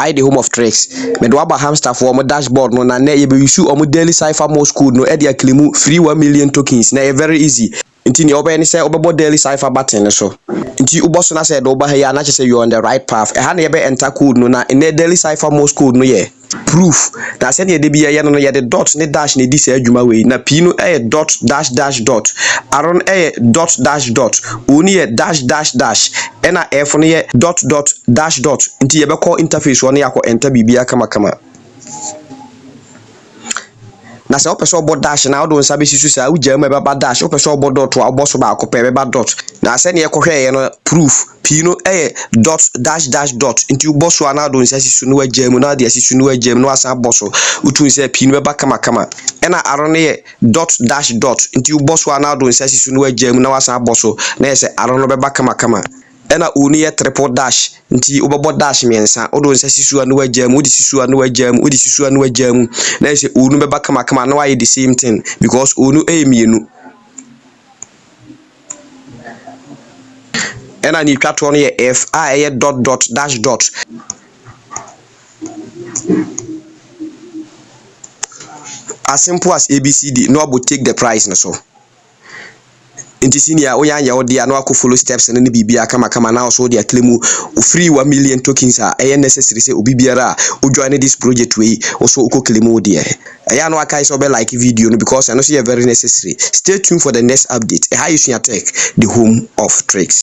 I the home of tricks. Me do aba Hamster for my dashboard no na ye be use omo daily Cipher Morse code no e de aklimu free 1 million tokens na very easy. Nti ne obey ni say obebo daily Cipher button so. Nti uboso na say do ba here na say you on the right path. E ha na ye be enter code no na in daily Cipher Morse code no ye. Proof na say de bia ye no ye the dot ne dash ne di say adwuma we na p no dot dash dash dot aron dot dash dot oni dash dash dash ena f no ye dot dot dash dot nti ye be call interface one yakọ enter bibia kama kama na se opeso obo dash na odo nsa be sisu sa ujam e ba dash opeso obo dot wa obo so ba akọpa e ba dot na se ne ye kohwe ye no proof p no dot dash dash dot nti ubo so na odo nsa sisu no wajam na de sisu no wajam no asa boso utu nsa p no be ba kama kama ena aro ne ye dot dash dot nti ubo so na odo nsa sisu no wajam na wasa boso na ye se aro no be ba kama kama ena oni ye triple dash nti obebo dash miensa odo nsa sisu anu wajam odi sisu anu wajam odi sisu anu wajam na say onu beba kama kama na why the same thing because onu mienu ena ni twato no ye f ye dot dot dash dot as simple as abcd no go take the price no so nti senior oyanya odi ano akọ follow steps ne bibia kama kama na so dia claim free 1 million tokens a necessary say obi biara o join this project we also uko claim odi ya no aka so be like video no because I know say very necessary. Stay tuned for the next update. How you tech, the home of tricks.